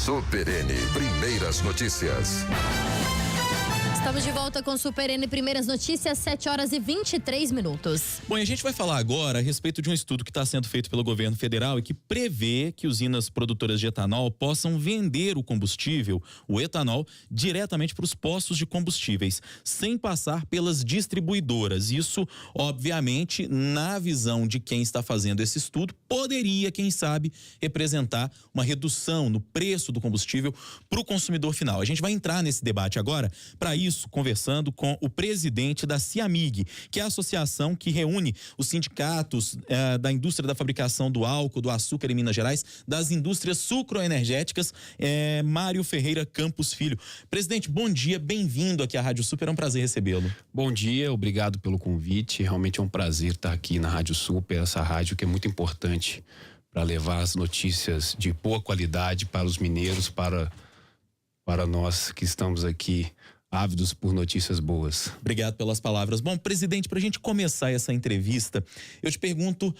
Super N Primeiras Notícias. Estamos de volta com Super N Primeiras Notícias, 7h23. Bom, e a gente vai falar agora a respeito de um estudo que está sendo feito pelo governo federal e que prevê que usinas produtoras de etanol possam vender o combustível, o etanol, diretamente para os postos de combustíveis, sem passar pelas distribuidoras. Isso, obviamente, na visão de quem está fazendo esse estudo, poderia, quem sabe, representar uma redução no preço do combustível para o consumidor final. A gente vai entrar nesse debate agora. Para isso, conversando com o presidente da CIAMIG, que é a associação que reúne os sindicatos da indústria da fabricação do álcool, do açúcar em Minas Gerais, das indústrias sucroenergéticas, Mário Ferreira Campos Filho. Presidente, bom dia, bem-vindo aqui à Rádio Super, é um prazer recebê-lo. Bom dia, obrigado pelo convite, realmente é um prazer estar aqui na Rádio Super, essa rádio que é muito importante para levar as notícias de boa qualidade para os mineiros, para nós que estamos aqui ávidos por notícias boas. Obrigado pelas palavras. Bom, presidente, para a gente começar essa entrevista, eu te pergunto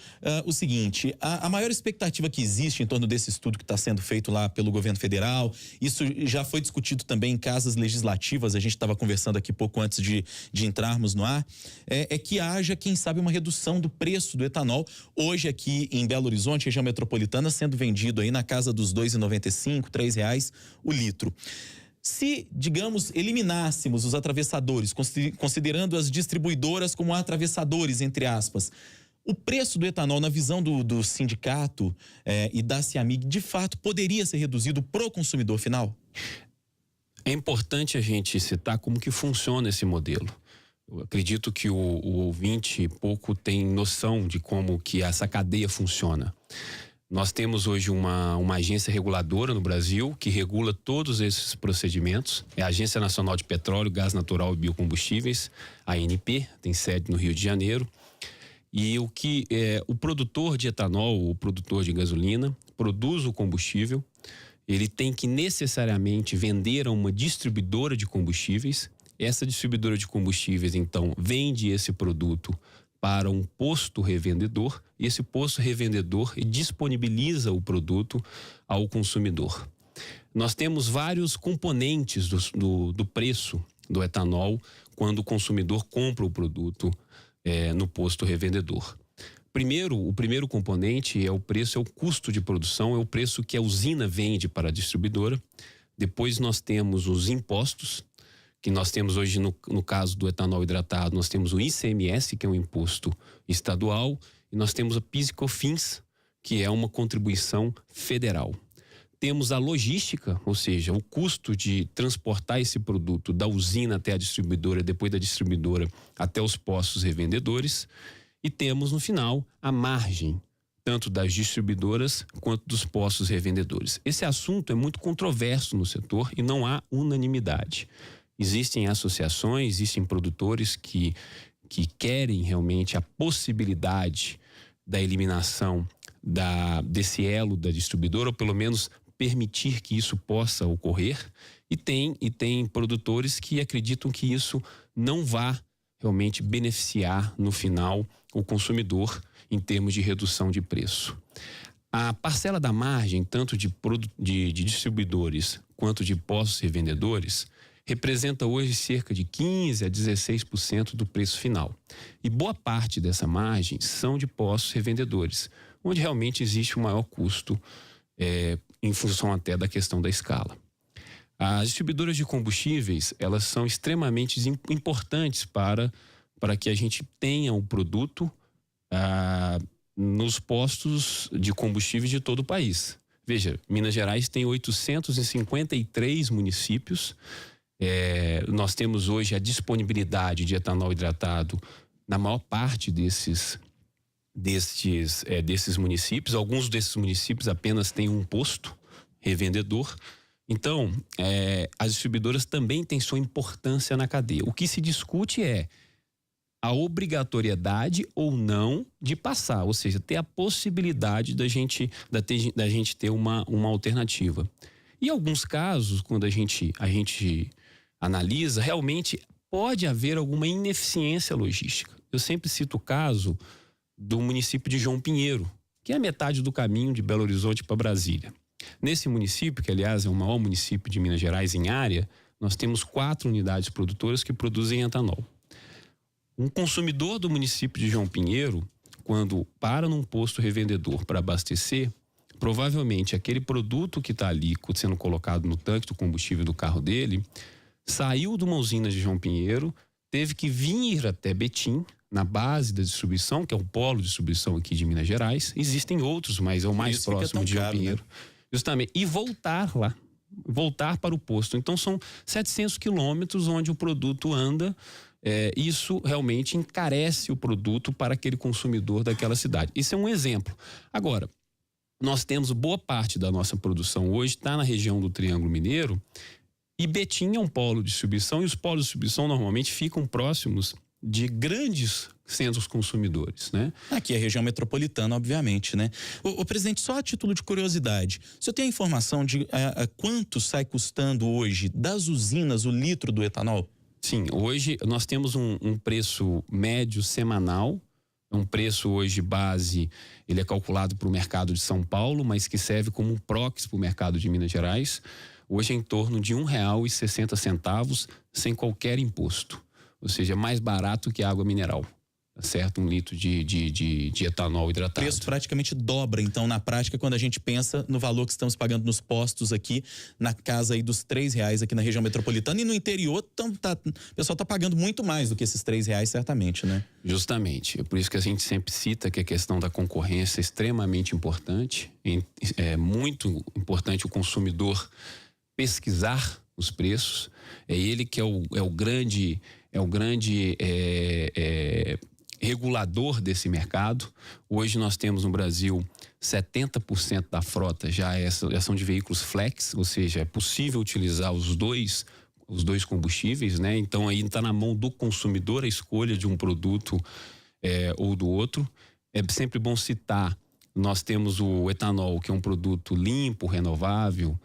o seguinte: a maior expectativa que existe em torno desse estudo que está sendo feito lá pelo governo federal, isso já foi discutido também em casas legislativas, a gente estava conversando aqui pouco antes de entrarmos no ar, é que haja, quem sabe, uma redução do preço do etanol, hoje aqui em Belo Horizonte, região metropolitana, sendo vendido aí na casa dos R$2,95, R$3 o litro. Se, digamos, eliminássemos os atravessadores, considerando as distribuidoras como atravessadores, entre aspas, o preço do etanol, na visão do sindicato e da CIAMIG, de fato, poderia ser reduzido pro consumidor final? É importante a gente citar como que funciona esse modelo. Eu acredito que o ouvinte pouco tem noção de como que essa cadeia funciona. Nós temos hoje uma agência reguladora no Brasil que regula todos esses procedimentos. É a Agência Nacional de Petróleo, Gás Natural e Biocombustíveis, a ANP, tem sede no Rio de Janeiro. E o produtor de etanol, o produtor de gasolina, produz o combustível, ele tem que necessariamente vender a uma distribuidora de combustíveis. Essa distribuidora de combustíveis, então, vende esse produto para um posto revendedor, e esse posto revendedor disponibiliza o produto ao consumidor. Nós temos vários componentes do preço do etanol quando o consumidor compra o produto no posto revendedor. O primeiro componente é o preço, é o custo de produção, é o preço que a usina vende para a distribuidora. Depois nós temos os impostos, que nós temos hoje no caso do etanol hidratado, nós temos o ICMS, que é um imposto estadual, e nós temos a PIS e COFINS, que é uma contribuição federal. Temos a logística, ou seja, o custo de transportar esse produto da usina até a distribuidora, depois da distribuidora até os postos revendedores, e temos no final a margem, tanto das distribuidoras quanto dos postos revendedores. Esse assunto é muito controverso no setor e não há unanimidade. Existem associações, existem produtores que querem realmente a possibilidade da eliminação desse elo da distribuidora, ou pelo menos permitir que isso possa ocorrer, e tem produtores que acreditam que isso não vá realmente beneficiar no final o consumidor em termos de redução de preço. A parcela da margem, tanto de distribuidores quanto de postos revendedores, representa hoje cerca de 15% a 16% do preço final. E boa parte dessa margem são de postos revendedores, onde realmente existe um maior custo em função até da questão da escala. As distribuidoras de combustíveis, elas são extremamente importantes para que a gente tenha o produto nos postos de combustíveis de todo o país. Veja, Minas Gerais tem 853 municípios. Nós temos hoje a disponibilidade de etanol hidratado na maior parte desses municípios. Alguns desses municípios apenas têm um posto revendedor. Então, as distribuidoras também têm sua importância na cadeia. O que se discute é a obrigatoriedade ou não de passar, ou seja, ter a possibilidade da gente ter uma alternativa. Em alguns casos, quando a gente analisa, realmente pode haver alguma ineficiência logística. Eu sempre cito o caso do município de João Pinheiro, que é a metade do caminho de Belo Horizonte para Brasília. Nesse município, que aliás é o maior município de Minas Gerais em área, nós temos 4 unidades produtoras que produzem etanol. Um consumidor do município de João Pinheiro, quando para num posto revendedor para abastecer, provavelmente aquele produto que está ali sendo colocado no tanque do combustível do carro dele, saiu de uma usina de João Pinheiro, teve que vir até Betim, na base da distribuição, que é o polo de distribuição aqui de Minas Gerais. Existem outros, mas é o mais próximo de João Pinheiro. Né? Justamente. E voltar lá, voltar para o posto. Então são 700 quilômetros onde o produto anda. Isso realmente encarece o produto para aquele consumidor daquela cidade. Isso é um exemplo. Agora, nós temos boa parte da nossa produção hoje está na região do Triângulo Mineiro e Betim é um polo de distribuição e os polos de distribuição normalmente ficam próximos de grandes centros consumidores, né? Aqui é a região metropolitana, obviamente, né? O presidente, só a título de curiosidade, o senhor tem a informação de quanto sai custando hoje das usinas o litro do etanol? Sim, hoje nós temos um preço médio semanal, um preço hoje base, ele é calculado para o mercado de São Paulo, mas que serve como um proxy para o mercado de Minas Gerais, hoje é em torno de R$1,60 sem qualquer imposto. Ou seja, mais barato que água mineral, certo? 1 litro de etanol hidratado. O preço praticamente dobra, então, na prática, quando a gente pensa no valor que estamos pagando nos postos aqui, na casa aí dos R$3 aqui na região metropolitana, e no interior o pessoal está pagando muito mais do que esses R$3, certamente, né? Justamente, é por isso que a gente sempre cita que a questão da concorrência é extremamente importante, é muito importante o consumidor pesquisar os preços, é ele que é o grande regulador desse mercado. Hoje nós temos no Brasil 70% da frota já são de veículos flex, ou seja, é possível utilizar os dois combustíveis, né? Então aí está na mão do consumidor a escolha de um produto ou do outro. É sempre bom citar, nós temos o etanol, que é um produto limpo, renovável,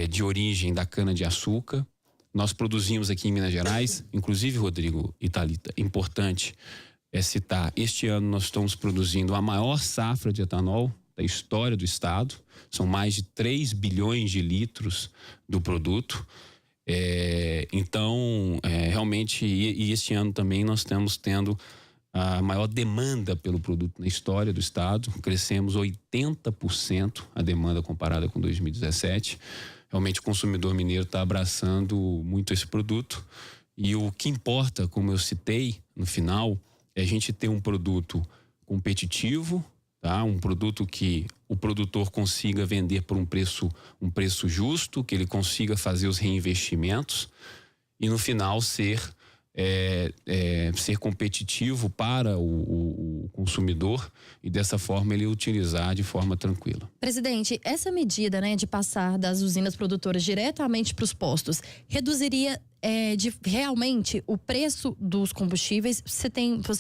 de origem da cana-de-açúcar. Nós produzimos aqui em Minas Gerais, inclusive, Rodrigo e Thalita, importante citar, este ano nós estamos produzindo a maior safra de etanol da história do estado, são mais de 3 bilhões de litros do produto, então realmente, e este ano também nós estamos tendo a maior demanda pelo produto na história do estado, crescemos 80% a demanda comparada com 2017, realmente o consumidor mineiro está abraçando muito esse produto e o que importa, como eu citei no final, é a gente ter um produto competitivo, tá? Um produto que o produtor consiga vender por um preço justo, que ele consiga fazer os reinvestimentos e no final ser competitivo para o consumidor e dessa forma ele utilizar de forma tranquila. Presidente, essa medida, né, de passar das usinas produtoras diretamente para os postos, reduziria realmente o preço dos combustíveis?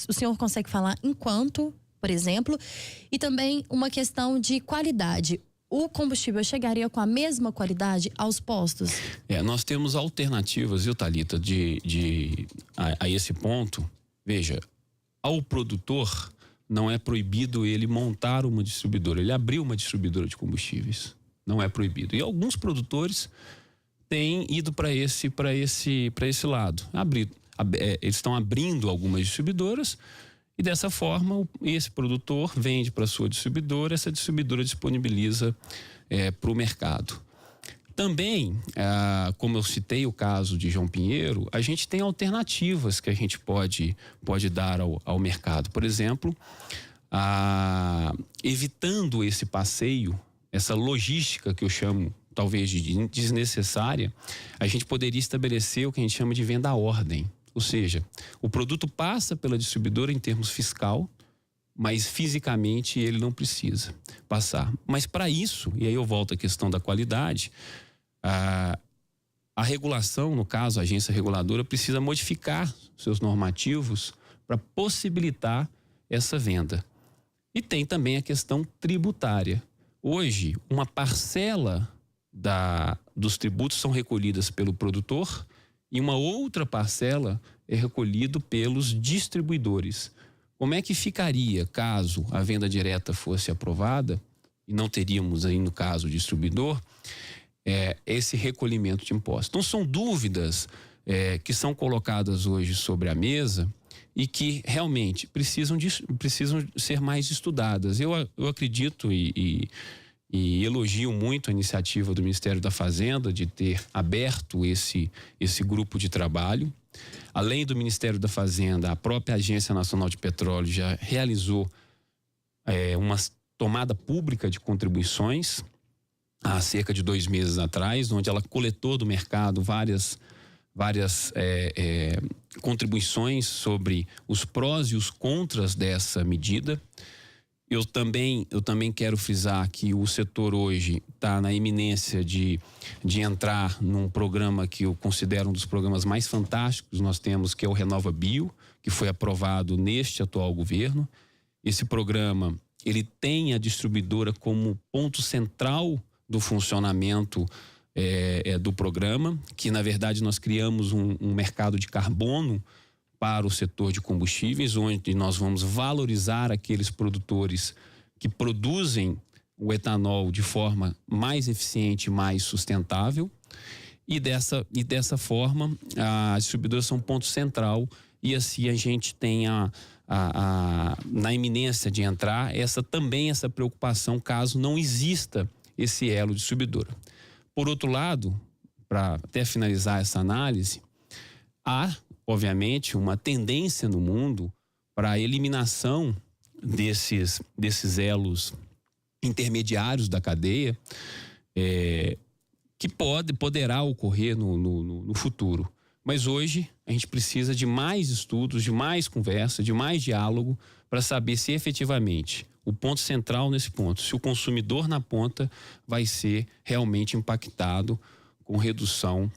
O senhor consegue falar em quanto, por exemplo? E também uma questão de qualidade. O combustível chegaria com a mesma qualidade aos postos? Nós temos alternativas, viu, Thalita, a esse ponto. Veja, ao produtor não é proibido ele montar uma distribuidora, ele abriu uma distribuidora de combustíveis, não é proibido. E alguns produtores têm ido para esse lado. Eles estão abrindo algumas distribuidoras e dessa forma esse produtor vende para sua distribuidora, essa distribuidora disponibiliza para o mercado. Também, como eu citei o caso de João Pinheiro, a gente tem alternativas que a gente pode dar ao mercado. Por exemplo, evitando esse passeio, essa logística que eu chamo talvez de desnecessária, a gente poderia estabelecer o que a gente chama de venda à ordem. Ou seja, o produto passa pela distribuidora em termos fiscal, mas fisicamente ele não precisa passar. Mas para isso, e aí eu volto à questão da qualidade, a regulação, no caso a agência reguladora, precisa modificar seus normativos para possibilitar essa venda. E tem também a questão tributária. Hoje, uma parcela dos tributos são recolhidas pelo produtor e uma outra parcela é recolhido pelos distribuidores. Como é que ficaria caso a venda direta fosse aprovada e não teríamos aí, no caso, o distribuidor, esse recolhimento de impostos. Então, são dúvidas que são colocadas hoje sobre a mesa e que realmente precisam ser mais estudadas. Eu acredito e elogio muito a iniciativa do Ministério da Fazenda de ter aberto esse grupo de trabalho. Além do Ministério da Fazenda, a própria Agência Nacional de Petróleo já realizou uma tomada pública de contribuições há cerca de 2 meses atrás, onde ela coletou do mercado várias contribuições sobre os prós e os contras dessa medida. Eu também quero frisar que o setor hoje está na iminência de entrar num programa que eu considero um dos programas mais fantásticos nós temos, que é o Renova Bio, que foi aprovado neste atual governo. Esse programa, ele tem a distribuidora como ponto central do funcionamento do programa, que na verdade nós criamos um mercado de carbono para o setor de combustíveis, onde nós vamos valorizar aqueles produtores que produzem o etanol de forma mais eficiente, mais sustentável, e dessa forma as distribuidoras são um ponto central, e assim a gente tem na iminência de entrar essa preocupação caso não exista esse elo distribuidora. Por outro lado, para até finalizar essa análise, há obviamente uma tendência no mundo para a eliminação desses elos intermediários da cadeia, que poderá ocorrer no futuro. Mas hoje a gente precisa de mais estudos, de mais conversa, de mais diálogo para saber se efetivamente o ponto central nesse ponto, se o consumidor na ponta vai ser realmente impactado com redução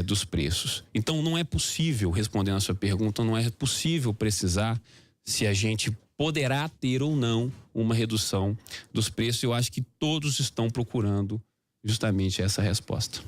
dos preços. Então não é possível, respondendo a sua pergunta, não é possível precisar se a gente poderá ter ou não uma redução dos preços. Eu acho que todos estão procurando justamente essa resposta.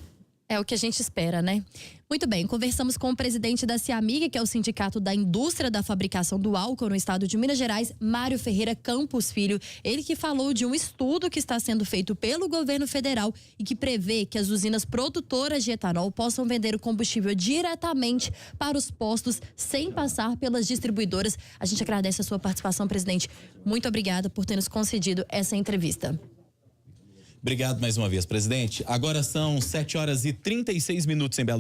É o que a gente espera, né? Muito bem, conversamos com o presidente da Ciamig, que é o Sindicato da Indústria da Fabricação do Álcool no estado de Minas Gerais, Mário Ferreira Campos Filho. Ele que falou de um estudo que está sendo feito pelo governo federal e que prevê que as usinas produtoras de etanol possam vender o combustível diretamente para os postos sem passar pelas distribuidoras. A gente agradece a sua participação, presidente. Muito obrigada por ter nos concedido essa entrevista. Obrigado mais uma vez, presidente. Agora são 7h36 em Belo